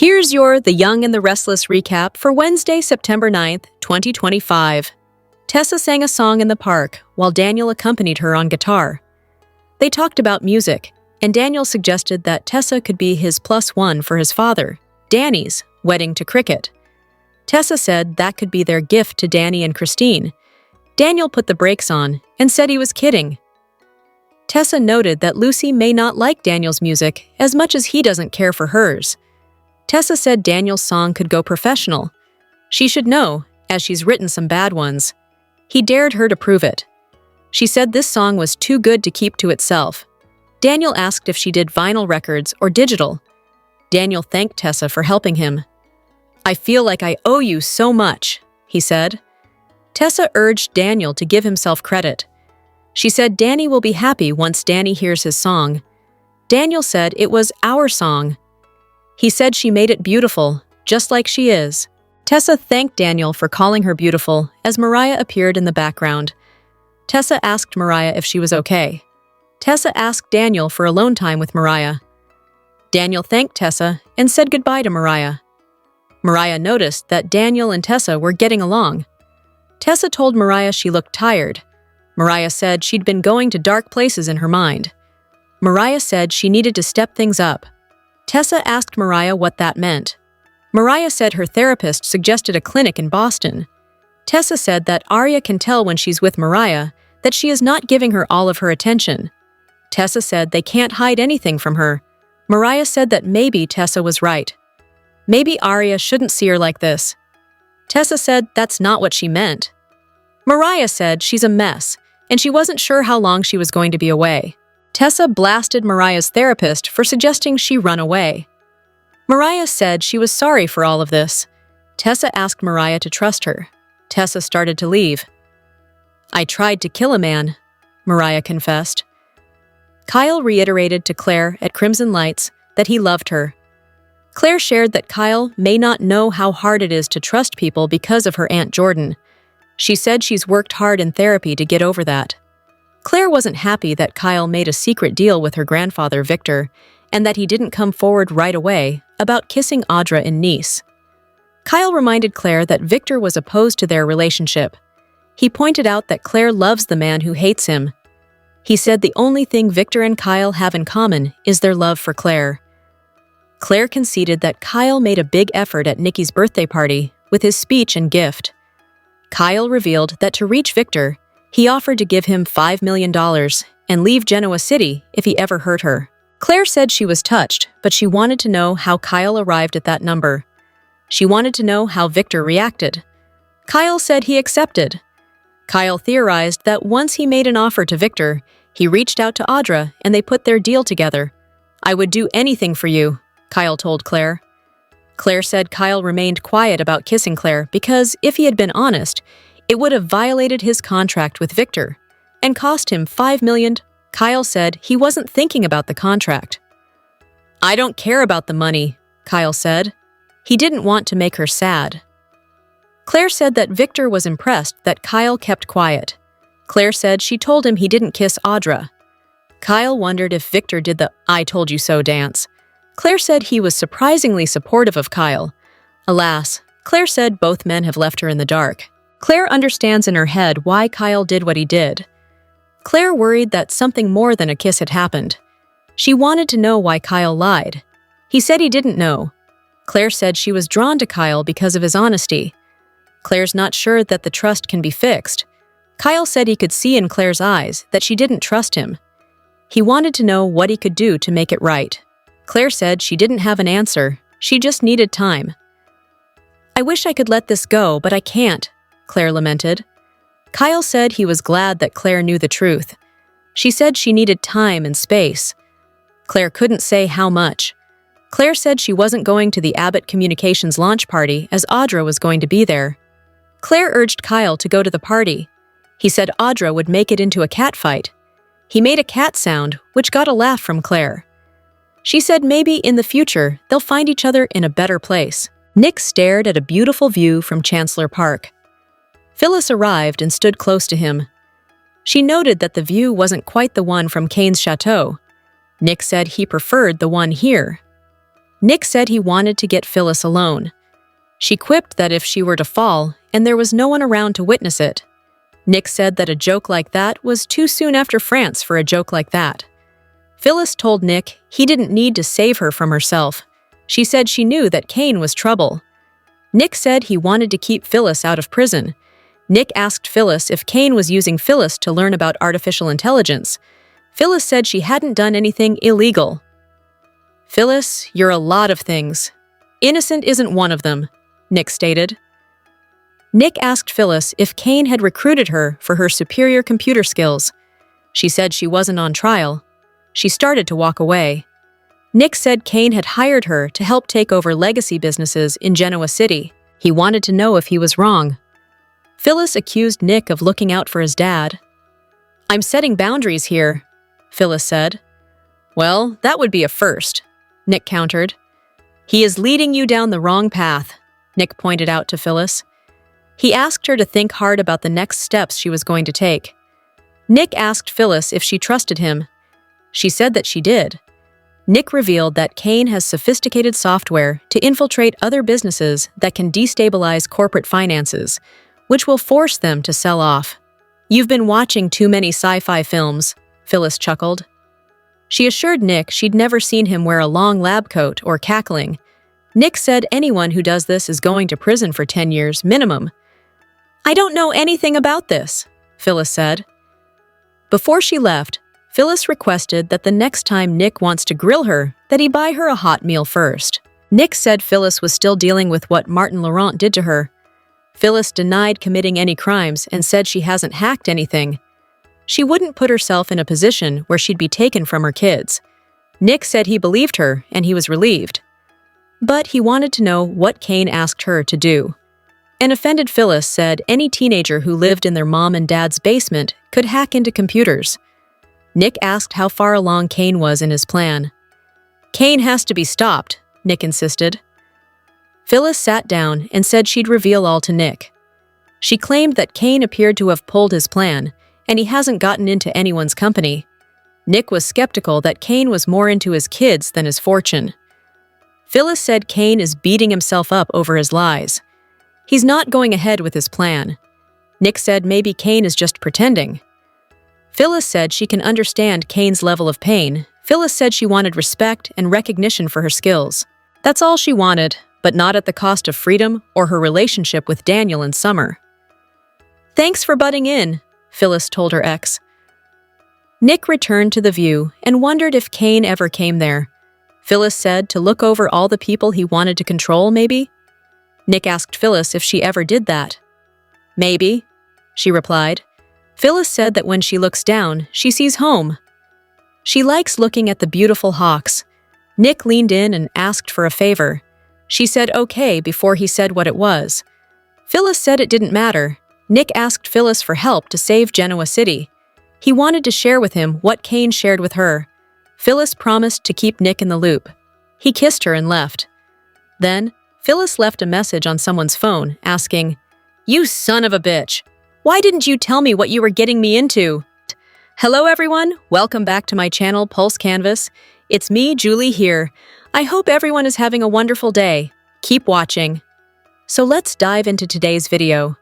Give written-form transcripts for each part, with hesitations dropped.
Here's your The Young and the Restless recap for Wednesday, September 9th, 2025. Tessa sang a song in the park while Daniel accompanied her on guitar. They talked about music, and Daniel suggested that Tessa could be his +1 for his father, Danny's, wedding to cricket. Tessa said that could be their gift to Danny and Christine. Daniel put the brakes on and said he was kidding. Tessa noted that Lucy may not like Daniel's music as much as he doesn't care for hers. Tessa said Daniel's song could go professional. She should know, as she's written some bad ones. He dared her to prove it. She said this song was too good to keep to itself. Daniel asked if she did vinyl records or digital. Daniel thanked Tessa for helping him. "I feel like I owe you so much," he said. Tessa urged Daniel to give himself credit. She said Danny will be happy once Danny hears his song. Daniel said it was our song. He said she made it beautiful, just like she is. Tessa thanked Daniel for calling her beautiful as Mariah appeared in the background. Tessa asked Mariah if she was okay. Tessa asked Daniel for alone time with Mariah. Daniel thanked Tessa and said goodbye to Mariah. Mariah noticed that Daniel and Tessa were getting along. Tessa told Mariah she looked tired. Mariah said she'd been going to dark places in her mind. Mariah said she needed to step things up. Tessa asked Mariah what that meant. Mariah said her therapist suggested a clinic in Boston. Tessa said that Arya can tell when she's with Mariah that she is not giving her all of her attention. Tessa said they can't hide anything from her. Mariah said that maybe Tessa was right. Maybe Arya shouldn't see her like this. Tessa said that's not what she meant. Mariah said she's a mess, and she wasn't sure how long she was going to be away. Tessa blasted Mariah's therapist for suggesting she run away. Mariah said she was sorry for all of this. Tessa asked Mariah to trust her. Tessa started to leave. "I tried to kill a man," Mariah confessed. Kyle reiterated to Clare at Crimson Lights that he loved her. Clare shared that Kyle may not know how hard it is to trust people because of her Aunt Jordan. She said she's worked hard in therapy to get over that. Clare wasn't happy that Kyle made a secret deal with her grandfather, Victor, and that he didn't come forward right away about kissing Audra in Nice. Kyle reminded Clare that Victor was opposed to their relationship. He pointed out that Clare loves the man who hates him. He said the only thing Victor and Kyle have in common is their love for Clare. Clare conceded that Kyle made a big effort at Nikki's birthday party with his speech and gift. Kyle revealed that to reach Victor, he offered to give him $5 million and leave Genoa City if he ever hurt her. Clare said she was touched, but she wanted to know how Kyle arrived at that number. She wanted to know how Victor reacted. Kyle said he accepted. Kyle theorized that once he made an offer to Victor, he reached out to Audra and they put their deal together. "I would do anything for you," Kyle told Clare. Clare said Kyle remained quiet about kissing Clare because if he had been honest, it would have violated his contract with Victor and cost him $5 million. Kyle said he wasn't thinking about the contract. "I don't care about the money," Kyle said. He didn't want to make her sad. Clare said that Victor was impressed that Kyle kept quiet. Clare said she told him he didn't kiss Audra. Kyle wondered if Victor did the "I told you so" dance. Clare said he was surprisingly supportive of Kyle. Alas, Clare said both men have left her in the dark. Clare understands in her head why Kyle did what he did. Clare worried that something more than a kiss had happened. She wanted to know why Kyle lied. He said he didn't know. Clare said she was drawn to Kyle because of his honesty. Clare's not sure that the trust can be fixed. Kyle said he could see in Clare's eyes that she didn't trust him. He wanted to know what he could do to make it right. Clare said she didn't have an answer, she just needed time. "I wish I could let this go, but I can't," Clare lamented. Kyle said he was glad that Clare knew the truth. She said she needed time and space. Clare couldn't say how much. Clare said she wasn't going to the Abbott Communications launch party as Audra was going to be there. Clare urged Kyle to go to the party. He said Audra would make it into a cat fight. He made a cat sound, which got a laugh from Clare. She said maybe in the future they'll find each other in a better place. Nick stared at a beautiful view from Chancellor Park. Phyllis arrived and stood close to him. She noted that the view wasn't quite the one from Cain's chateau. Nick said he preferred the one here. Nick said he wanted to get Phyllis alone. She quipped that if she were to fall, and there was no one around to witness it. Nick said that a joke like that was too soon after France for a joke like that. Phyllis told Nick he didn't need to save her from herself. She said she knew that Cain was trouble. Nick said he wanted to keep Phyllis out of prison. Nick asked Phyllis if Cain was using Phyllis to learn about artificial intelligence. Phyllis said she hadn't done anything illegal. "Phyllis, you're a lot of things. Innocent isn't one of them," Nick stated. Nick asked Phyllis if Cain had recruited her for her superior computer skills. She said she wasn't on trial. She started to walk away. Nick said Cain had hired her to help take over legacy businesses in Genoa City. He wanted to know if he was wrong. Phyllis accused Nick of looking out for his dad. "I'm setting boundaries here," Phyllis said. "Well, that would be a first," Nick countered. "He is leading you down the wrong path," Nick pointed out to Phyllis. He asked her to think hard about the next steps she was going to take. Nick asked Phyllis if she trusted him. She said that she did. Nick revealed that Cain has sophisticated software to infiltrate other businesses that can destabilize corporate finances, which will force them to sell off. "You've been watching too many sci-fi films," Phyllis chuckled. She assured Nick she'd never seen him wear a long lab coat or cackling. Nick said anyone who does this is going to prison for 10 years minimum. "I don't know anything about this," Phyllis said. Before she left, Phyllis requested that the next time Nick wants to grill her, that he buy her a hot meal first. Nick said Phyllis was still dealing with what Martin Laurent did to her. Phyllis denied committing any crimes and said she hasn't hacked anything. She wouldn't put herself in a position where she'd be taken from her kids. Nick said he believed her and he was relieved. But he wanted to know what Cain asked her to do. An offended Phyllis said any teenager who lived in their mom and dad's basement could hack into computers. Nick asked how far along Cain was in his plan. "Cain has to be stopped," Nick insisted. Phyllis sat down and said she'd reveal all to Nick. She claimed that Cain appeared to have pulled his plan, and he hasn't gotten into anyone's company. Nick was skeptical that Cain was more into his kids than his fortune. Phyllis said Cain is beating himself up over his lies. He's not going ahead with his plan. Nick said maybe Cain is just pretending. Phyllis said she can understand Cain's level of pain. Phyllis said she wanted respect and recognition for her skills. That's all she wanted, but not at the cost of freedom or her relationship with Daniel and Summer. "Thanks for butting in," Phyllis told her ex. Nick returned to the view and wondered if Cain ever came there. Phyllis said to look over all the people he wanted to control, maybe? Nick asked Phyllis if she ever did that. "Maybe," she replied. Phyllis said that when she looks down, she sees home. She likes looking at the beautiful hawks. Nick leaned in and asked for a favor. She said okay before he said what it was. Phyllis said it didn't matter. Nick asked Phyllis for help to save Genoa City. He wanted to share with him what Cain shared with her. Phyllis promised to keep Nick in the loop. He kissed her and left. Then, Phyllis left a message on someone's phone asking, "You son of a bitch! Why didn't you tell me what you were getting me into?" Hello everyone, welcome back to my channel Pulse Canvas. It's me, Julie, here. I hope everyone is having a wonderful day. Keep watching. So let's dive into today's video.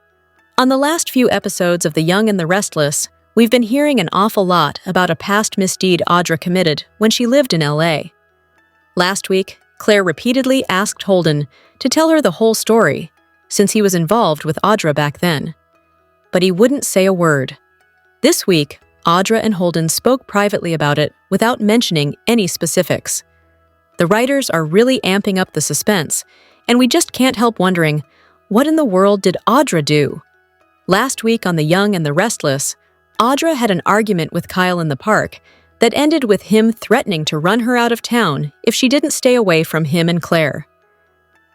On the last few episodes of The Young and the Restless, we've been hearing an awful lot about a past misdeed Audra committed when she lived in LA. Last week, Claire repeatedly asked Holden to tell her the whole story, since he was involved with Audra back then. But he wouldn't say a word. This week, Audra and Holden spoke privately about it without mentioning any specifics. The writers are really amping up the suspense, and we just can't help wondering, what in the world did Audra do? Last week on The Young and the Restless, Audra had an argument with Kyle in the park that ended with him threatening to run her out of town if she didn't stay away from him and Claire.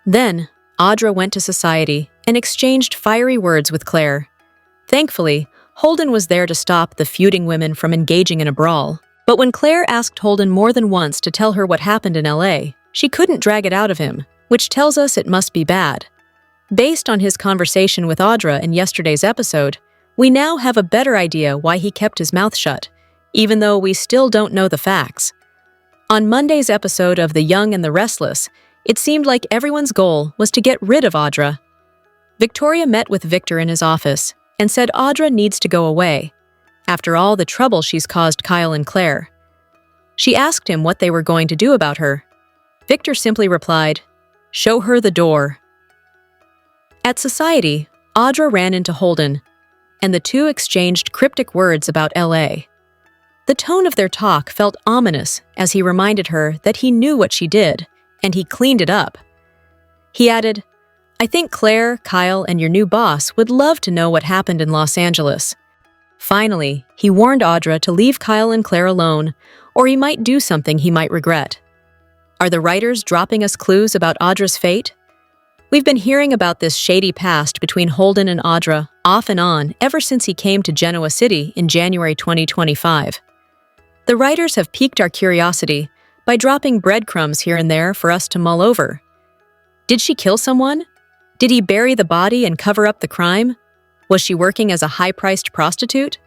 Then, Audra went to society and exchanged fiery words with Claire. Thankfully, Holden was there to stop the feuding women from engaging in a brawl. But when Claire asked Holden more than once to tell her what happened in LA, she couldn't drag it out of him, which tells us it must be bad. Based on his conversation with Audra in yesterday's episode, we now have a better idea why he kept his mouth shut, even though we still don't know the facts. On Monday's episode of The Young and the Restless, it seemed like everyone's goal was to get rid of Audra. Victoria met with Victor in his office and said Audra needs to go away, after all the trouble she's caused Kyle and Clare. She asked him what they were going to do about her. Victor simply replied, "Show her the door." At Society, Audra ran into Holden, and the two exchanged cryptic words about LA. The tone of their talk felt ominous as he reminded her that he knew what she did, and he cleaned it up. He added, "I think Claire, Kyle, and your new boss would love to know what happened in Los Angeles." Finally, he warned Audra to leave Kyle and Claire alone, or he might do something he might regret. Are the writers dropping us clues about Audra's fate? We've been hearing about this shady past between Holden and Audra off and on ever since he came to Genoa City in January 2025. The writers have piqued our curiosity by dropping breadcrumbs here and there for us to mull over. Did she kill someone? Did he bury the body and cover up the crime? Was she working as a high-priced prostitute?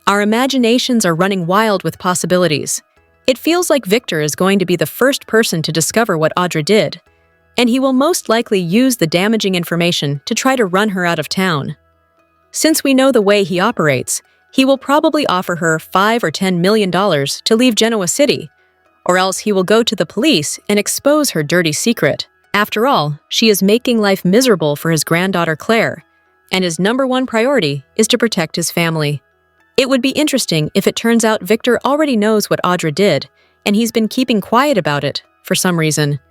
Our imaginations are running wild with possibilities. It feels like Victor is going to be the first person to discover what Audra did, and he will most likely use the damaging information to try to run her out of town. Since we know the way he operates, he will probably offer her $5 or $10 million to leave Genoa City, or else he will go to the police and expose her dirty secret. After all, she is making life miserable for his granddaughter Claire, and his #1 priority is to protect his family. It would be interesting if it turns out Victor already knows what Audra did, and he's been keeping quiet about it for some reason.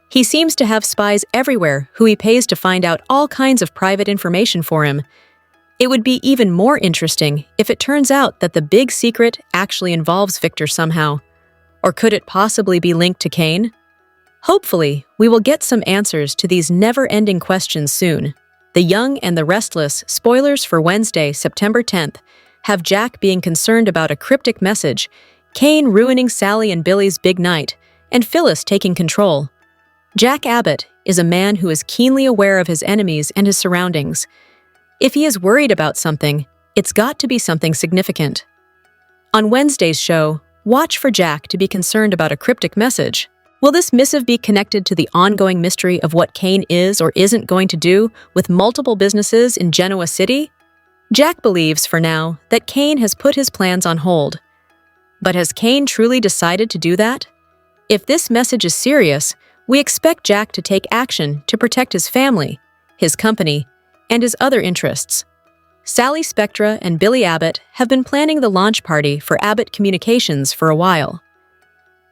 He seems to have spies everywhere who he pays to find out all kinds of private information for him. It would be even more interesting if it turns out that the big secret actually involves Victor somehow. Or could it possibly be linked to Cain? Hopefully, we will get some answers to these never-ending questions soon. The Young and the Restless spoilers for Wednesday, September 10th, have Jack being concerned about a cryptic message, Cain ruining Sally and Billy's big night, and Phyllis taking control. Jack Abbott is a man who is keenly aware of his enemies and his surroundings. If he is worried about something, it's got to be something significant. On Wednesday's show, watch for Jack to be concerned about a cryptic message. Will this missive be connected to the ongoing mystery of what Cain is or isn't going to do with multiple businesses in Genoa City? Jack believes, for now, that Cain has put his plans on hold. But has Cain truly decided to do that? If this message is serious, we expect Jack to take action to protect his family, his company, and his other interests. Sally Spectra and Billy Abbott have been planning the launch party for Abbott Communications for a while.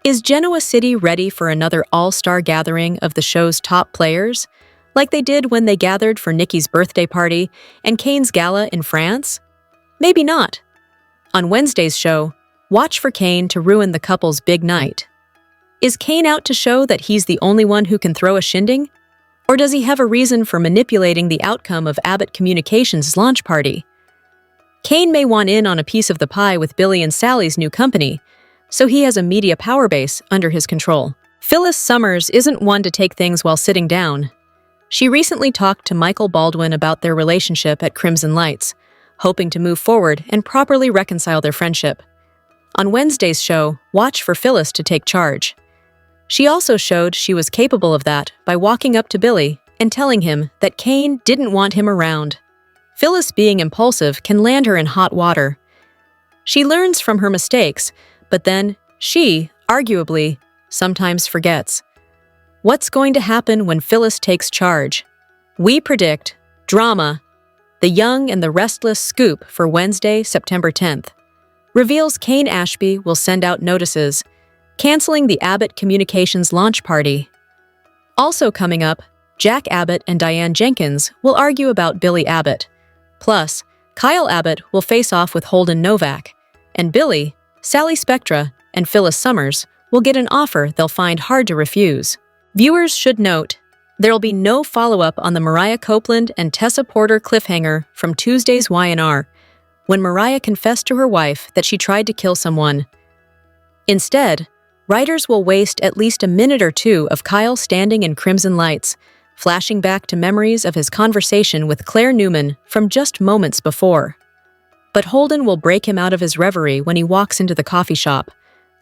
Is Genoa City ready for another all-star gathering of the show's top players, like they did when they gathered for Nikki's birthday party and Cain's gala in France? Maybe not. On Wednesday's show, watch for Cain to ruin the couple's big night. Is Cain out to show that he's the only one who can throw a shindig? Or does he have a reason for manipulating the outcome of Abbott Communications' launch party? Cain may want in on a piece of the pie with Billy and Sally's new company, so he has a media power base under his control. Phyllis Summers isn't one to take things while sitting down. She recently talked to Michael Baldwin about their relationship at Crimson Lights, hoping to move forward and properly reconcile their friendship. On Wednesday's show, watch for Phyllis to take charge. She also showed she was capable of that by walking up to Billy and telling him that Cain didn't want him around. Phyllis being impulsive can land her in hot water. She learns from her mistakes, but then she, arguably, sometimes forgets. What's going to happen when Phyllis takes charge? We predict drama. The Young and the Restless scoop for Wednesday, September 10th. Reveals Cain Ashby will send out notices, canceling the Abbott Communications launch party. Also coming up, Jack Abbott and Diane Jenkins will argue about Billy Abbott. Plus, Kyle Abbott will face off with Holden Novak, and Billy, Sally Spectra, and Phyllis Summers will get an offer they'll find hard to refuse. Viewers should note, there'll be no follow-up on the Mariah Copeland and Tessa Porter cliffhanger from Tuesday's Y&R, when Mariah confessed to her wife that she tried to kill someone. Instead, writers will waste at least a minute or two of Kyle standing in Crimson Lights, flashing back to memories of his conversation with Clare Newman from just moments before. But Holden will break him out of his reverie when he walks into the coffee shop,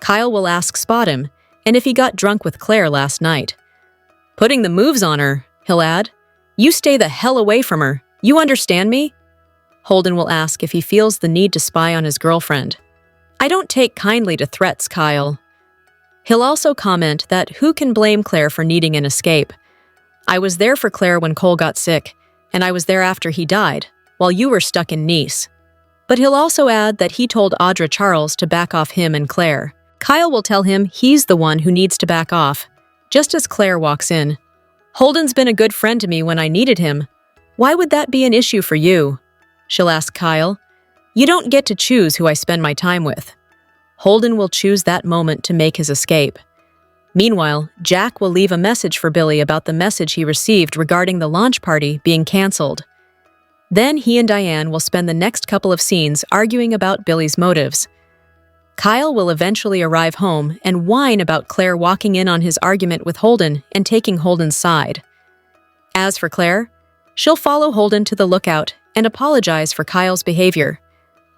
Kyle will ask spot him, and if he got drunk with Claire last night. Putting the moves on her, he'll add. You stay the hell away from her. You understand me? Holden will ask if he feels the need to spy on his girlfriend. I don't take kindly to threats, Kyle. He'll also comment that who can blame Claire for needing an escape? I was there for Claire when Cole got sick, and I was there after he died, while you were stuck in Nice. But he'll also add that he told Audra Charles to back off him and Claire. Kyle will tell him he's the one who needs to back off, just as Claire walks in. Holden's been a good friend to me when I needed him. Why would that be an issue for you? She'll ask Kyle. You don't get to choose who I spend my time with. Holden will choose that moment to make his escape. Meanwhile, Jack will leave a message for Billy about the message he received regarding the launch party being canceled. Then he and Diane will spend the next couple of scenes arguing about Billy's motives. Kyle will eventually arrive home and whine about Claire walking in on his argument with Holden and taking Holden's side. As for Claire, she'll follow Holden to the lookout and apologize for Kyle's behavior.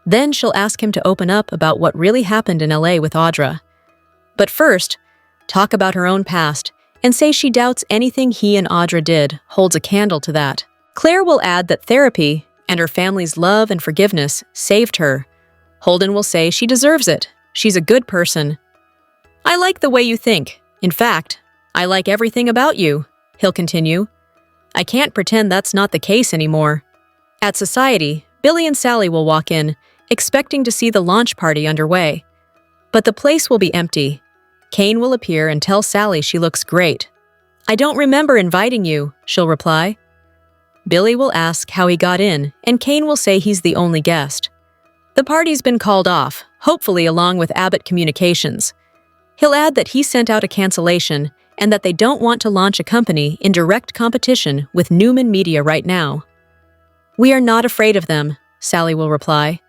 Then she'll ask him to open up about what really happened in LA with Audra. But first, talk about her own past and say she doubts anything he and Audra did holds a candle to that. Claire will add that therapy and her family's love and forgiveness saved her. Holden will say she deserves it. She's a good person. I like the way you think. In fact, I like everything about you, he'll continue. I can't pretend that's not the case anymore. At Society, Billy and Sally will walk in, expecting to see the launch party underway. But the place will be empty. Cain will appear and tell Sally she looks great. I don't remember inviting you, she'll reply. Billy will ask how he got in, and Cain will say he's the only guest. The party's been called off, hopefully along with Abbott Communications. He'll add that he sent out a cancellation and that they don't want to launch a company in direct competition with Newman Media right now. We are not afraid of them, Sally will reply.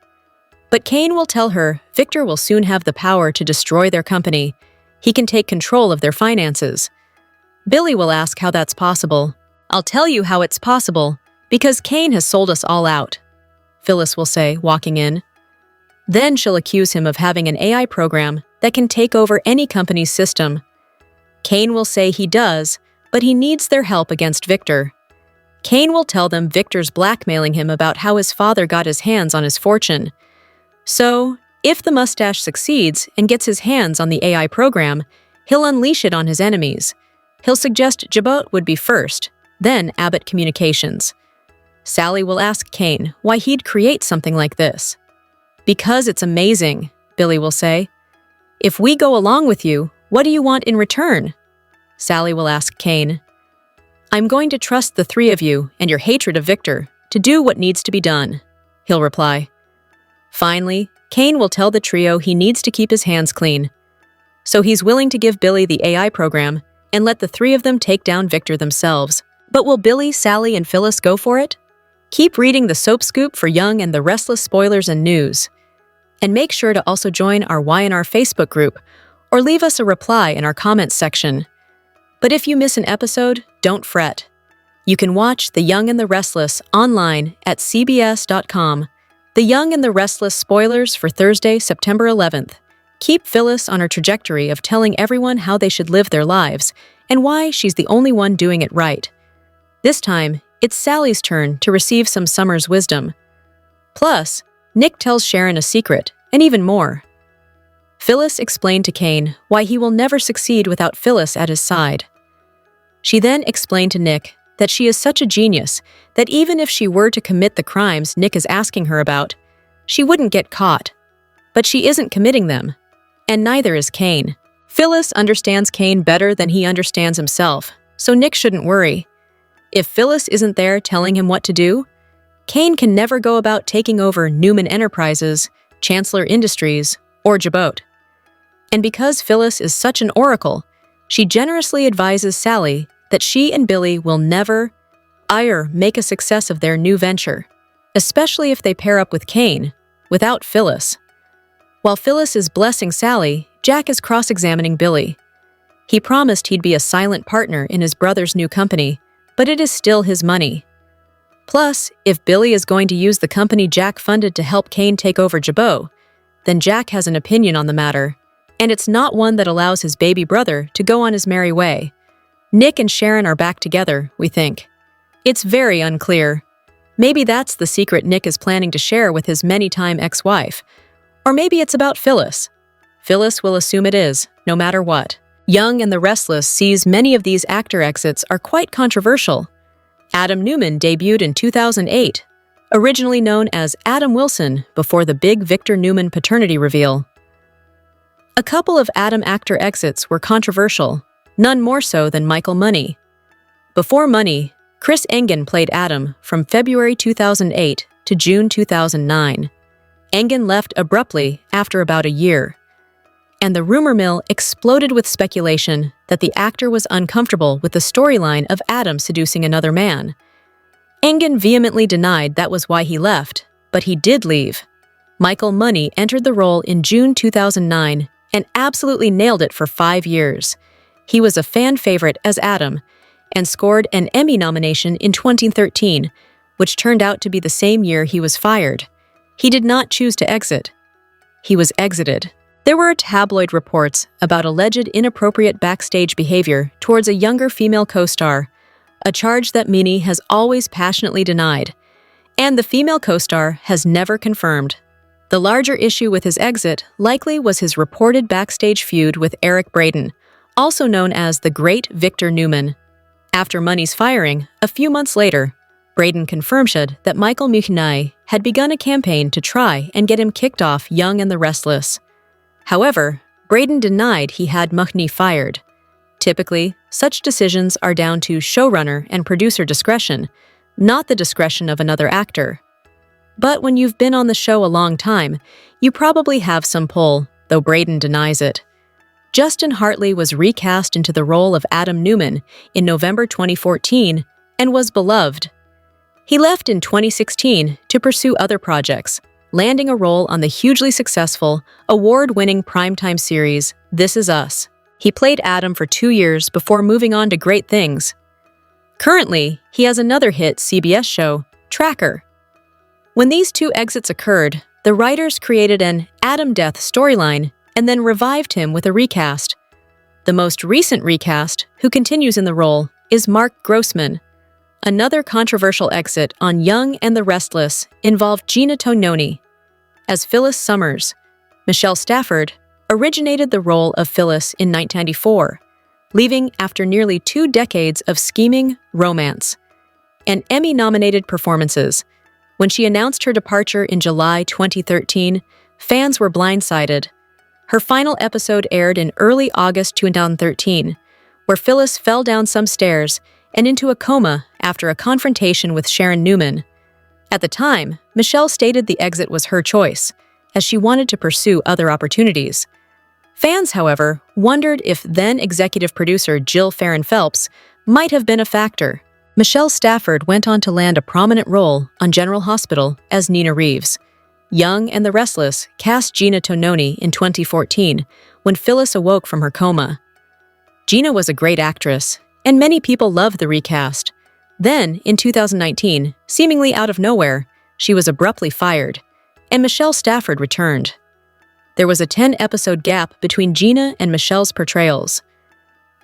But Cain will tell her Victor will soon have the power to destroy their company. He can take control of their finances. Billy will ask how that's possible. I'll tell you how it's possible, because Cain has sold us all out, Phyllis will say, walking in. Then she'll accuse him of having an AI program that can take over any company's system. Cain will say he does, but he needs their help against Victor. Cain will tell them Victor's blackmailing him about how his father got his hands on his fortune. So, if the mustache succeeds and gets his hands on the AI program, he'll unleash it on his enemies. He'll suggest Abbott would be first, then Abbott Communications. Sally will ask Cain why he'd create something like this. Because it's amazing, Billy will say. If we go along with you, what do you want in return? Sally will ask Cain. I'm going to trust the three of you and your hatred of Victor to do what needs to be done, he'll reply. Finally, Cain will tell the trio he needs to keep his hands clean. So he's willing to give Billy the AI program and let the three of them take down Victor themselves. But will Billy, Sally, and Phyllis go for it? Keep reading the Soap Scoop for Young and the Restless spoilers and news. And make sure to also join our Y&R Facebook group or leave us a reply in our comments section. But if you miss an episode, don't fret. You can watch The Young and the Restless online at cbs.com. The Young and the Restless spoilers for Thursday, September 11th. Keep Phyllis on her trajectory of telling everyone how they should live their lives and why she's the only one doing it right. This time, it's Sally's turn to receive some Summer's wisdom. Plus, Nick tells Sharon a secret, and even more. Phyllis explained to Cain why he will never succeed without Phyllis at his side. She then explained to Nick that she is such a genius that even if she were to commit the crimes Nick is asking her about, she wouldn't get caught. But she isn't committing them, and neither is Cain. Phyllis understands Cain better than he understands himself, so Nick shouldn't worry. If Phyllis isn't there telling him what to do, Cain can never go about taking over Newman Enterprises, Chancellor Industries, or Abbott. And because Phyllis is such an oracle, she generously advises Sally that she and Billy will never, make a success of their new venture, especially if they pair up with Cain, without Phyllis. While Phyllis is blessing Sally, Jack is cross-examining Billy. He promised he'd be a silent partner in his brother's new company, but it is still his money. Plus, if Billy is going to use the company Jack funded to help Cain take over Abbott, then Jack has an opinion on the matter, And it's not one that allows his baby brother to go on his merry way. Nick and Sharon are back together, we think. It's very unclear. Maybe that's the secret Nick is planning to share with his many-time ex-wife. Or maybe it's about Phyllis. Phyllis will assume it is, no matter what. Young and the Restless sees many of these actor exits are quite controversial. Adam Newman debuted in 2008, originally known as Adam Wilson before the big Victor Newman paternity reveal. A couple of Adam actor exits were controversial, none more so than Michael Money. Before Money, Chris Engen played Adam from February 2008 to June 2009. Engen left abruptly after about a year, and the rumor mill exploded with speculation that the actor was uncomfortable with the storyline of Adam seducing another man. Engen vehemently denied that was why he left, but he did leave. Michael Money entered the role in June 2009 and absolutely nailed it for 5 years. He was a fan favorite as Adam and scored an Emmy nomination in 2013, which turned out to be the same year he was fired. He did not choose to exit. He was exited. There were tabloid reports about alleged inappropriate backstage behavior towards a younger female co-star, a charge that Money has always passionately denied, and the female co-star has never confirmed. The larger issue with his exit likely was his reported backstage feud with Eric Braeden, also known as the Great Victor Newman. After Money's firing, a few months later, Braeden confirmed that Michael Money had begun a campaign to try and get him kicked off Young and the Restless. However, Braeden denied he had Money fired. Typically, such decisions are down to showrunner and producer discretion, not the discretion of another actor. But when you've been on the show a long time, you probably have some pull, though Braeden denies it. Justin Hartley was recast into the role of Adam Newman in November 2014 and was beloved. He left in 2016 to pursue other projects, landing a role on the hugely successful, award-winning primetime series This Is Us. He played Adam for 2 years before moving on to great things. Currently, he has another hit CBS show, Tracker. When these two exits occurred, the writers created an Adam death storyline and then revived him with a recast. The most recent recast, who continues in the role, is Mark Grossman. Another controversial exit on Young and the Restless involved Gina Tononi. As Phyllis Summers, Michelle Stafford originated the role of Phyllis in 1994, leaving after nearly 2 decades of scheming romance and Emmy-nominated performances. When she announced her departure in July 2013, fans were blindsided. Her final episode aired in early August 2013, where Phyllis fell down some stairs and into a coma after a confrontation with Sharon Newman. At the time, Michelle stated the exit was her choice, as she wanted to pursue other opportunities. Fans, however, wondered if then-executive producer Jill Farren-Phelps might have been a factor. Michelle Stafford went on to land a prominent role on General Hospital as Nina Reeves. Young and the Restless cast Gina Tononi in 2014 when Phyllis awoke from her coma. Gina was a great actress, and many people loved the recast. Then, in 2019, seemingly out of nowhere, she was abruptly fired, and Michelle Stafford returned. There was a 10-episode gap between Gina and Michelle's portrayals.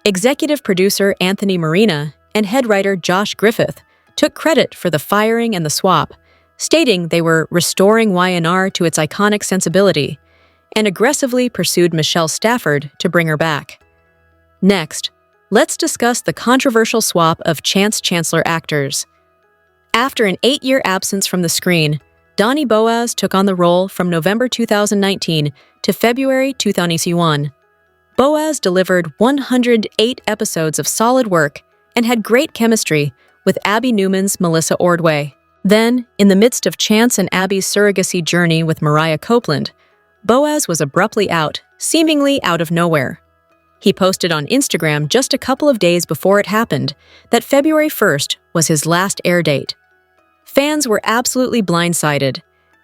Executive producer Anthony Marina and head writer Josh Griffith took credit for the firing and the swap, stating they were restoring YNR to its iconic sensibility, and aggressively pursued Michelle Stafford to bring her back. Next, let's discuss the controversial swap of Chance Chancellor actors. After an 8-year absence from the screen, Donnie Boaz took on the role from November 2019 to February 2021. Boaz delivered 108 episodes of solid work and had great chemistry with Abby Newman's Melissa Ordway. Then, in the midst of Chance and Abby's surrogacy journey with Mariah Copeland, Boaz was abruptly out, seemingly out of nowhere. He posted on Instagram just a couple of days before it happened that February 1st was his last air date. Fans were absolutely blindsided,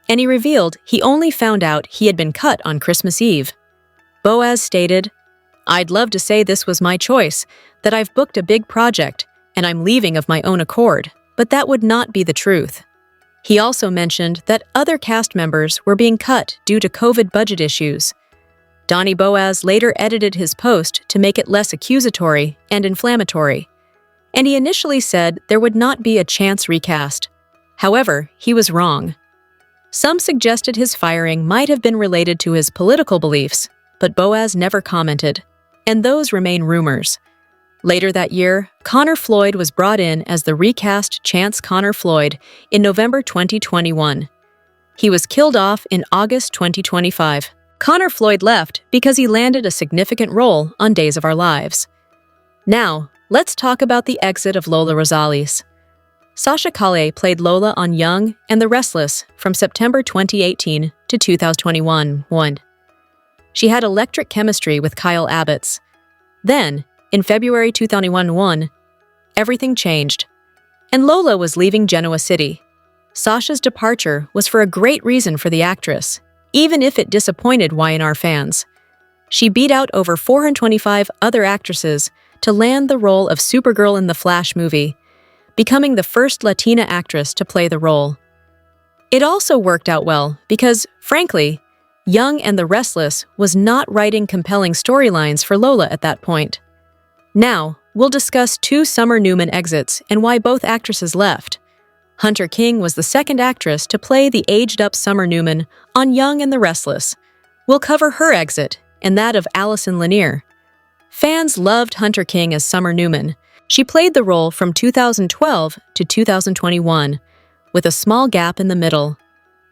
and he revealed he only found out he had been cut on Christmas Eve. Boaz stated, "I'd love to say this was my choice, that I've booked a big project and I'm leaving of my own accord, but that would not be the truth." He also mentioned that other cast members were being cut due to COVID budget issues. Donnie Boaz later edited his post to make it less accusatory and inflammatory, and he initially said there would not be a chance recast. However, he was wrong. Some suggested his firing might have been related to his political beliefs, but Boaz never commented, and those remain rumors. Later that year, Connor Floyd was brought in as the recast Chance Connor Floyd in November 2021. He was killed off in August 2025. Connor Floyd left because he landed a significant role on Days of Our Lives. Now, let's talk about the exit of Lola Rosales. Sasha Calle played Lola on Young and the Restless from September 2018 to 2021. She had electric chemistry with Kyle Abbott. Then, in February 2001, everything changed, and Lola was leaving Genoa City. Sasha's departure was for a great reason for the actress, even if it disappointed Y&R fans. She beat out over 425 other actresses to land the role of Supergirl in the Flash movie, becoming the first Latina actress to play the role. It also worked out well because, frankly, Young and the Restless was not writing compelling storylines for Lola at that point. Now, we'll discuss two Summer Newman exits and why both actresses left. Hunter King was the second actress to play the aged-up Summer Newman on Young and the Restless. We'll cover her exit and that of Allison Lanier. Fans loved Hunter King as Summer Newman. She played the role from 2012 to 2021, with a small gap in the middle.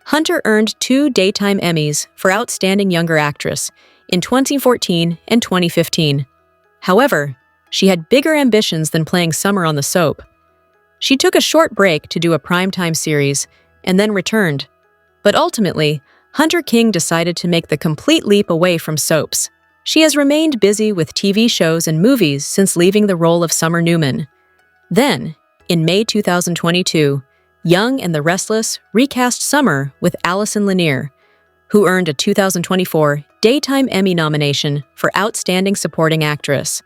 Hunter earned 2 Daytime Emmys for Outstanding Younger Actress in 2014 and 2015. However, she had bigger ambitions than playing Summer on the soap. She took a short break to do a primetime series and then returned. But ultimately, Hunter King decided to make the complete leap away from soaps. She has remained busy with TV shows and movies since leaving the role of Summer Newman. Then, in May 2022, Young and the Restless recast Summer with Allison Lanier, who earned a 2024 Daytime Emmy nomination for Outstanding Supporting Actress.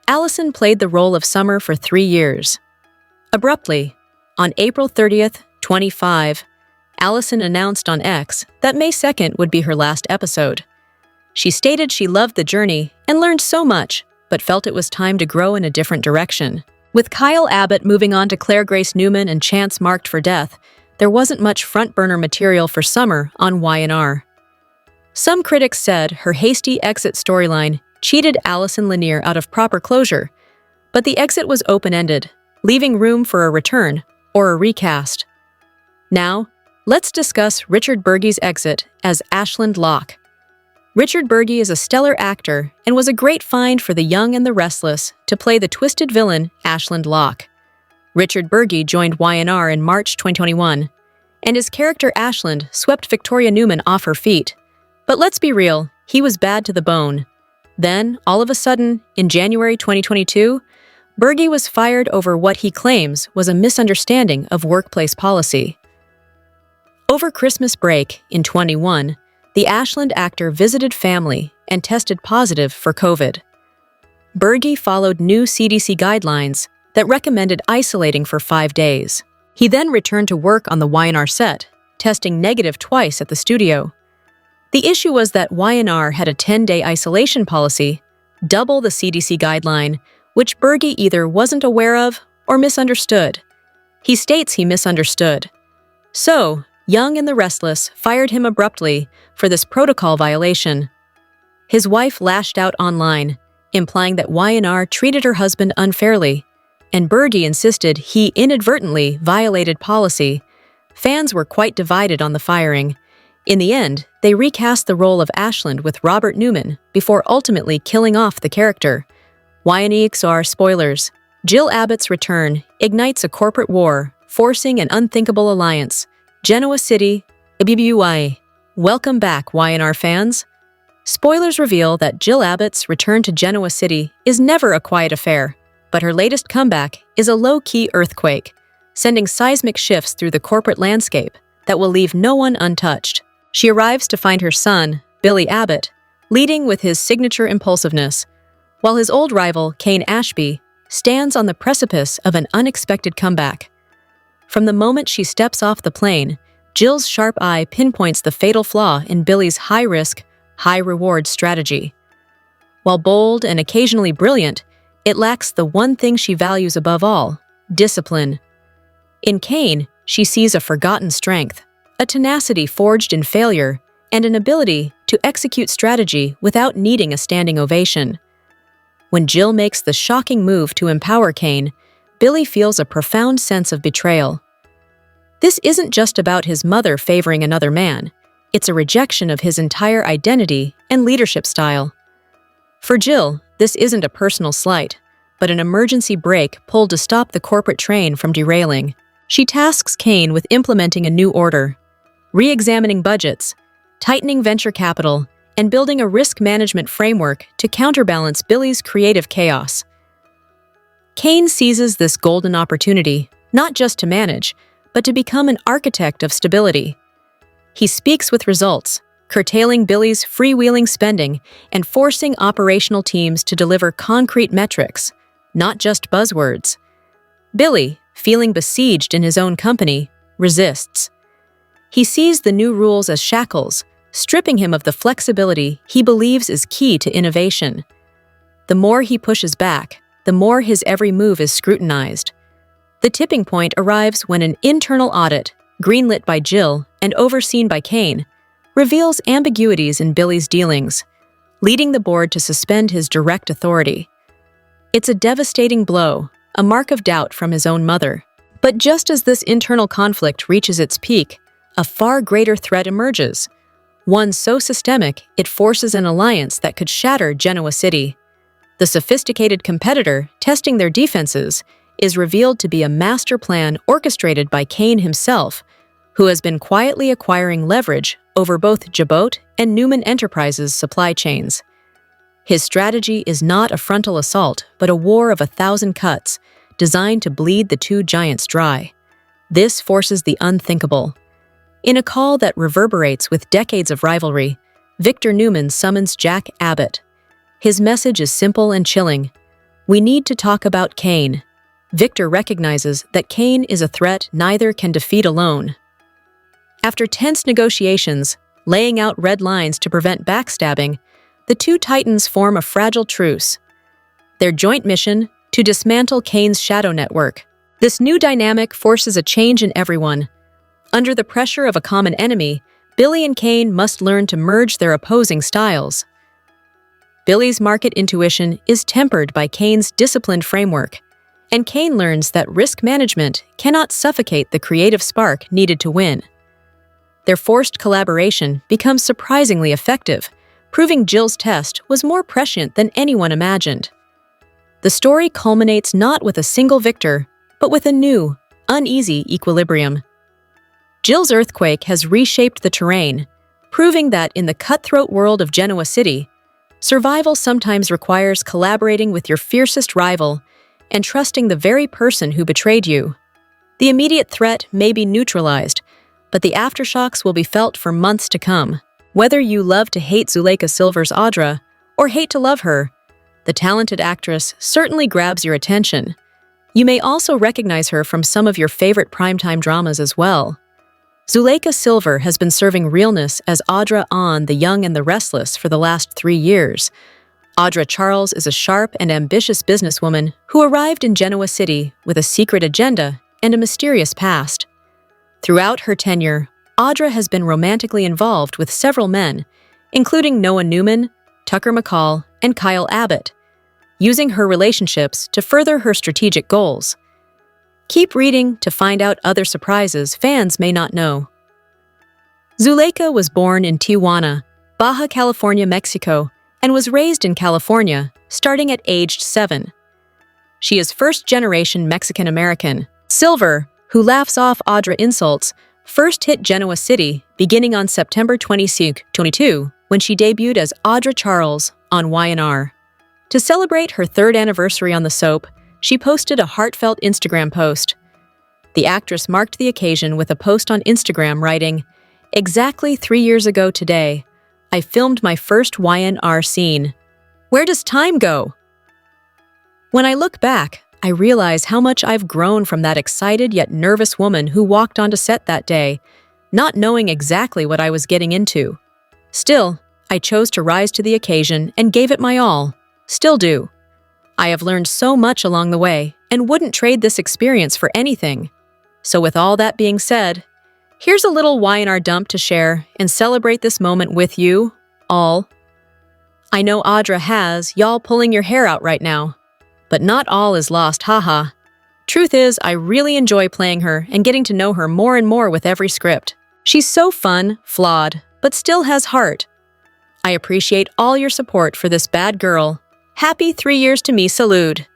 Allison played the role of Summer for 3 years. Abruptly, on April 30th, 2025, Allison announced on X that May 2nd would be her last episode. She stated she loved the journey and learned so much, but felt it was time to grow in a different direction. With Kyle Abbott moving on to Clare Grace Newman and Chance marked for death, there wasn't much front-burner material for Summer on Y&R. Some critics said her hasty exit storyline cheated Allison Lanier out of proper closure, but the exit was open-ended, leaving room for a return or a recast. Now, let's discuss Richard Burgi's exit as Ashland Locke. Richard Burgi is a stellar actor and was a great find for the Young and the Restless to play the twisted villain Ashland Locke. Richard Burgi joined Y&R in March 2021, and his character Ashland swept Victoria Newman off her feet. But let's be real, he was bad to the bone. Then, all of a sudden, in January 2022, Burgi was fired over what he claims was a misunderstanding of workplace policy. Over Christmas break in 2021, the Ashland actor visited family and tested positive for COVID. Burgi followed new CDC guidelines that recommended isolating for 5 days. He then returned to work on the Y&R set, testing negative twice at the studio. The issue was that Y&R had a 10-day isolation policy, double the CDC guideline, which Burgi either wasn't aware of or misunderstood. He states he misunderstood. So, Young and the Restless fired him abruptly for this protocol violation. His wife lashed out online, implying that Y&R treated her husband unfairly, and Burgi insisted he inadvertently violated policy. Fans were quite divided on the firing. In the end, they recast the role of Ashland with Robert Newman before ultimately killing off the character. Y&EXR spoilers. Jill Abbott's return ignites a corporate war, forcing an unthinkable alliance. Genoa City, BBY. Welcome back, Y&R fans. Spoilers reveal that Jill Abbott's return to Genoa City is never a quiet affair, but her latest comeback is a low-key earthquake, sending seismic shifts through the corporate landscape that will leave no one untouched. She arrives to find her son, Billy Abbott, leading with his signature impulsiveness, while his old rival, Cain Ashby, stands on the precipice of an unexpected comeback. From the moment she steps off the plane, Jill's sharp eye pinpoints the fatal flaw in Billy's high-risk, high-reward strategy. While bold and occasionally brilliant, it lacks the one thing she values above all: discipline. In Cain, she sees a forgotten strength, a tenacity forged in failure, and an ability to execute strategy without needing a standing ovation. When Jill makes the shocking move to empower Cain, Billy feels a profound sense of betrayal. This isn't just about his mother favoring another man. It's a rejection of his entire identity and leadership style. For Jill, this isn't a personal slight, but an emergency brake pulled to stop the corporate train from derailing. She tasks Cain with implementing a new order, re-examining budgets, tightening venture capital, and building a risk management framework to counterbalance Billy's creative chaos. Cain seizes this golden opportunity, not just to manage, but to become an architect of stability. He speaks with results, curtailing Billy's freewheeling spending and forcing operational teams to deliver concrete metrics, not just buzzwords. Billy, feeling besieged in his own company, resists. He sees the new rules as shackles, stripping him of the flexibility he believes is key to innovation. The more he pushes back, the more his every move is scrutinized. The tipping point arrives when an internal audit, greenlit by Jill and overseen by Cain, reveals ambiguities in Billy's dealings, leading the board to suspend his direct authority. It's a devastating blow, a mark of doubt from his own mother. But just as this internal conflict reaches its peak, a far greater threat emerges, one so systemic it forces an alliance that could shatter Genoa City. The sophisticated competitor testing their defenses is revealed to be a master plan orchestrated by Cain himself, who has been quietly acquiring leverage over both Abbott and Newman Enterprises' supply chains. His strategy is not a frontal assault, but a war of 1,000 cuts, designed to bleed the two giants dry. This forces the unthinkable. In a call that reverberates with decades of rivalry, Victor Newman summons Jack Abbott. His message is simple and chilling. We need to talk about Cain. Victor recognizes that Cain is a threat neither can defeat alone. After tense negotiations, laying out red lines to prevent backstabbing, the two titans form a fragile truce. Their joint mission: to dismantle Cain's shadow network. This new dynamic forces a change in everyone. Under the pressure of a common enemy, Billy and Cain must learn to merge their opposing styles. Billy's market intuition is tempered by Cain's disciplined framework, and Cain learns that risk management cannot suffocate the creative spark needed to win. Their forced collaboration becomes surprisingly effective, proving Jill's test was more prescient than anyone imagined. The story culminates not with a single victor, but with a new, uneasy equilibrium. Jill's earthquake has reshaped the terrain, proving that in the cutthroat world of Genoa City, survival sometimes requires collaborating with your fiercest rival and trusting the very person who betrayed you. The immediate threat may be neutralized, but the aftershocks will be felt for months to come. Whether you love to hate Zulea Silver's Audra or hate to love her, the talented actress certainly grabs your attention. You may also recognize her from some of your favorite primetime dramas as well. Zulea Silver has been serving realness as Audra on The Young and the Restless for the last 3 years. Audra Charles is a sharp and ambitious businesswoman who arrived in Genoa City with a secret agenda and a mysterious past. Throughout her tenure, Audra has been romantically involved with several men, including Noah Newman, Tucker McCall, and Kyle Abbott, using her relationships to further her strategic goals. Keep reading to find out other surprises fans may not know. Zulea was born in Tijuana, Baja California, Mexico, and was raised in California, starting at age 7. She is first-generation Mexican-American. Silver, who laughs off Audra insults, first hit Genoa City beginning on September 22 when she debuted as Audra Charles on Y&R. To celebrate her 3rd anniversary on the soap, she posted a heartfelt Instagram post. The actress marked the occasion with a post on Instagram writing, "Exactly 3 years ago today, I filmed my first Y&R scene. Where does time go?" When I look back, I realize how much I've grown from that excited yet nervous woman who walked onto set that day, not knowing exactly what I was getting into. Still, I chose to rise to the occasion and gave it my all. Still do. I have learned so much along the way and wouldn't trade this experience for anything. So with all that being said, here's a little Y&R dump to share and celebrate this moment with you, all. I know Audra has y'all pulling your hair out right now, but not all is lost, haha. Truth is, I really enjoy playing her and getting to know her more and more with every script. She's so fun, flawed, but still has heart. I appreciate all your support for this bad girl. Happy 3 years to me, salute.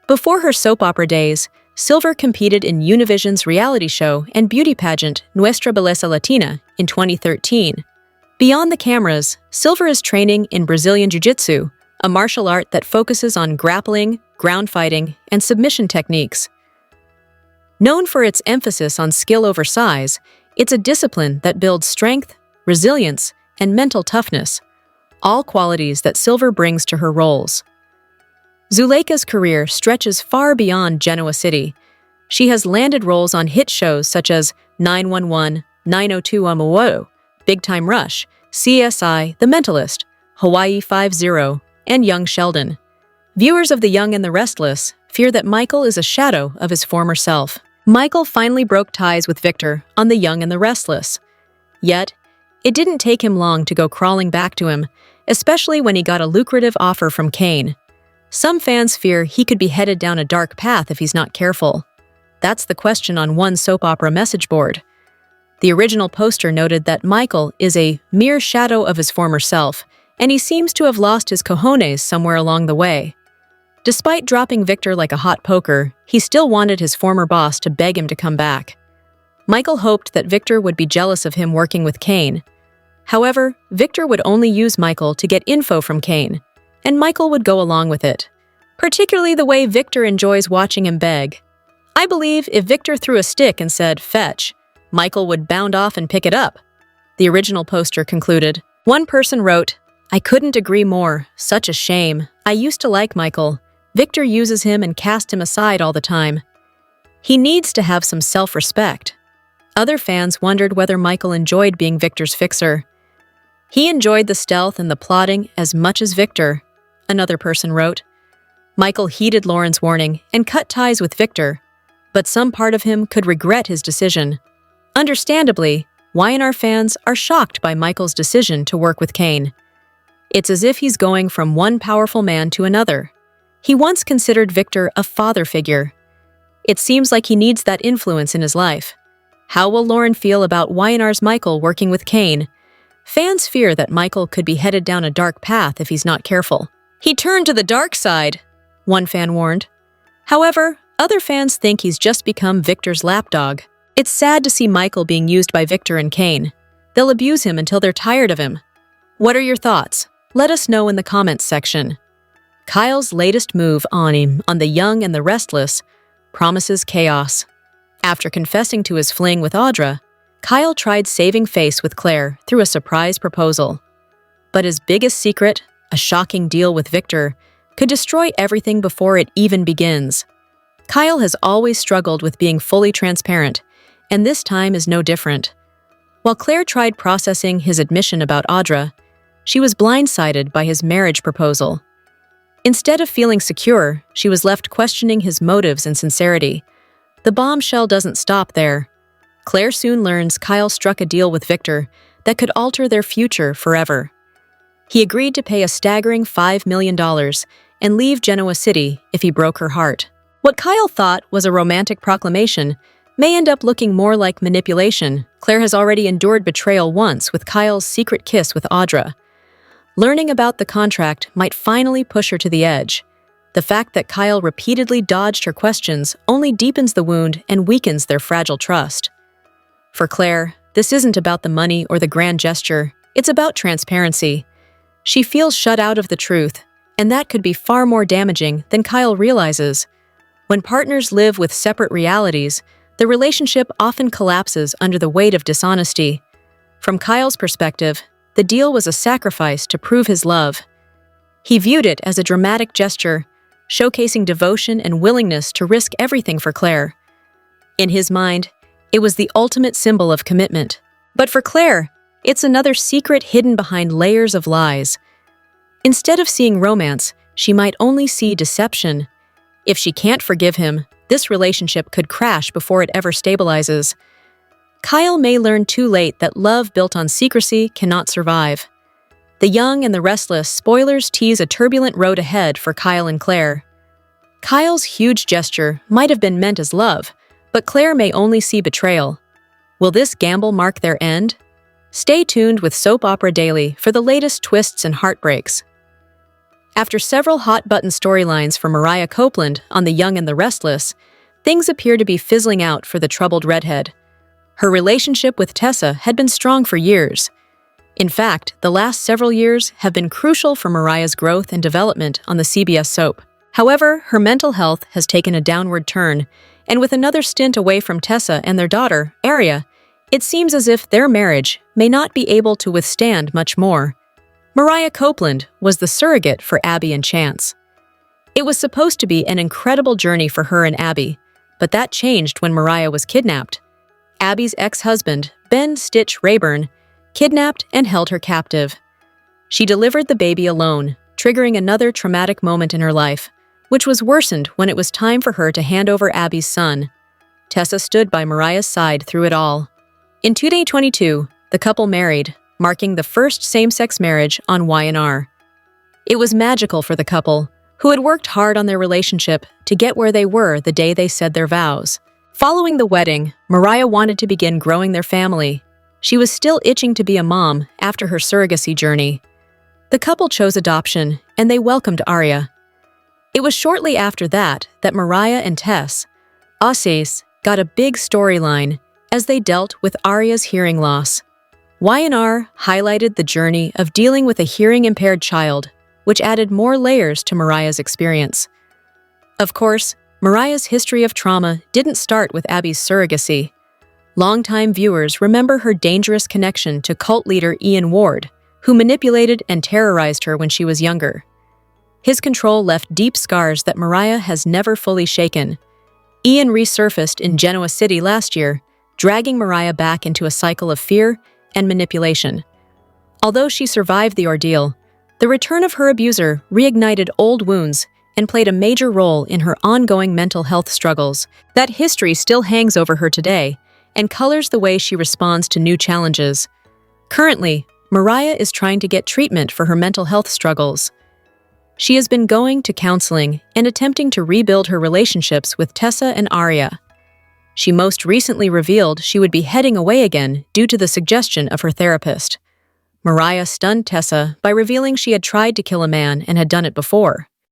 Before her soap opera days, Silver competed in Univision's reality show and beauty pageant Nuestra Belleza Latina in 2013. Beyond the cameras, Silver is training in Brazilian Jiu-Jitsu, a martial art that focuses on grappling, ground fighting, and submission techniques. Known for its emphasis on skill over size, it's a discipline that builds strength, resilience, and mental toughness, all qualities that Silver brings to her roles. Zuleika's career stretches far beyond Genoa City. She has landed roles on hit shows such as 911, 902 Omowodo, Big Time Rush, CSI, The Mentalist, Hawaii 5-0, and Young Sheldon. Viewers of The Young and the Restless fear that Michael is a shadow of his former self. Michael finally broke ties with Victor on The Young and the Restless. Yet, it didn't take him long to go crawling back to him, especially when he got a lucrative offer from Cain. Some fans fear he could be headed down a dark path if he's not careful. That's the question on one soap opera message board. The original poster noted that Michael is a mere shadow of his former self, and he seems to have lost his cojones somewhere along the way. Despite dropping Victor like a hot poker, he still wanted his former boss to beg him to come back. Michael hoped that Victor would be jealous of him working with Cain. However, Victor would only use Michael to get info from Cain, and Michael would go along with it, particularly the way Victor enjoys watching him beg. I believe if Victor threw a stick and said, "Fetch," Michael would bound off and pick it up. The original poster concluded. One person wrote, "I couldn't agree more. Such a shame. I used to like Michael. Victor uses him and casts him aside all the time. He needs to have some self-respect." Other fans wondered whether Michael enjoyed being Victor's fixer. He enjoyed the stealth and the plotting as much as Victor, another person wrote. Michael heeded Lauren's warning and cut ties with Victor, but some part of him could regret his decision. Understandably, Y&R fans are shocked by Michael's decision to work with Cain. It's as if he's going from one powerful man to another. He once considered Victor a father figure. It seems like he needs that influence in his life. How will Lauren feel about Y&R's Michael working with Cain? Fans fear that Michael could be headed down a dark path if he's not careful. He turned to the dark side, one fan warned. However, other fans think he's just become Victor's lapdog. It's sad to see Michael being used by Victor and Cain. They'll abuse him until they're tired of him. What are your thoughts? Let us know in the comments section. Kyle's latest move on him on The Young and the Restless promises chaos. After confessing to his fling with Audra, Kyle tried saving face with Clare through a surprise proposal. But his biggest secret, a shocking deal with Victor, could destroy everything before it even begins. Kyle has always struggled with being fully transparent, and this time is no different. While Clare tried processing his admission about Audra, she was blindsided by his marriage proposal. Instead of feeling secure, she was left questioning his motives and sincerity. The bombshell doesn't stop there. Clare soon learns Kyle struck a deal with Victor that could alter their future forever. He agreed to pay a staggering $5 million and leave Genoa City if he broke her heart. What Kyle thought was a romantic proclamation may end up looking more like manipulation. Clare has already endured betrayal once with Kyle's secret kiss with Audra. Learning about the contract might finally push her to the edge. The fact that Kyle repeatedly dodged her questions only deepens the wound and weakens their fragile trust. For Clare, this isn't about the money or the grand gesture, it's about transparency. She feels shut out of the truth, and that could be far more damaging than Kyle realizes. When partners live with separate realities, the relationship often collapses under the weight of dishonesty. From Kyle's perspective, the deal was a sacrifice to prove his love. He viewed it as a dramatic gesture, showcasing devotion and willingness to risk everything for Clare. In his mind, it was the ultimate symbol of commitment. But for Clare, It's another secret hidden behind layers of lies. Instead of seeing romance, she might only see deception. If she can't forgive him, this relationship could crash before it ever stabilizes. Kyle may learn too late that love built on secrecy cannot survive. The young and the restless spoilers tease a turbulent road ahead for Kyle and Clare. Kyle's huge gesture might have been meant as love, but Clare may only see betrayal. Will this gamble mark their end? Stay tuned with Soap Opera Daily for the latest twists and heartbreaks. After several hot-button storylines for Mariah Copeland on The Young and the Restless, things appear to be fizzling out for the troubled redhead. Her relationship with Tessa had been strong for years. In fact, the last several years have been crucial for Mariah's growth and development on the CBS soap. However, her mental health has taken a downward turn, and with another stint away from Tessa and their daughter, Aria, it seems as if their marriage may not be able to withstand much more. Mariah Copeland was the surrogate for Abby and Chance. It was supposed to be an incredible journey for her and Abby, but that changed when Mariah was kidnapped. Abby's ex-husband, Ben Stitch Rayburn, kidnapped and held her captive. She delivered the baby alone, triggering another traumatic moment in her life, which was worsened when it was time for her to hand over Abby's son. Tessa stood by Mariah's side through it all. In 2022, the couple married, marking the first same-sex marriage on Y&R. It was magical for the couple, who had worked hard on their relationship to get where they were the day they said their vows. Following the wedding, Mariah wanted to begin growing their family. She was still itching to be a mom after her surrogacy journey. The couple chose adoption, and they welcomed Aria. It was shortly after that Mariah and Tess, Aussies, got a big storyline as they dealt with Aria's hearing loss. Y&R highlighted the journey of dealing with a hearing-impaired child, which added more layers to Mariah's experience. Of course, Mariah's history of trauma didn't start with Abby's surrogacy. Longtime viewers remember her dangerous connection to cult leader Ian Ward, who manipulated and terrorized her when she was younger. His control left deep scars that Mariah has never fully shaken. Ian resurfaced in Genoa City last year, dragging Mariah back into a cycle of fear and manipulation. Although she survived the ordeal, the return of her abuser reignited old wounds and played a major role in her ongoing mental health struggles. That history still hangs over her today and colors the way she responds to new challenges. Currently, Mariah is trying to get treatment for her mental health struggles. She has been going to counseling and attempting to rebuild her relationships with Tessa and Aria. She most recently revealed she would be heading away again due to the suggestion of her therapist. Mariah stunned Tessa by revealing she had tried to kill a man and had done it before.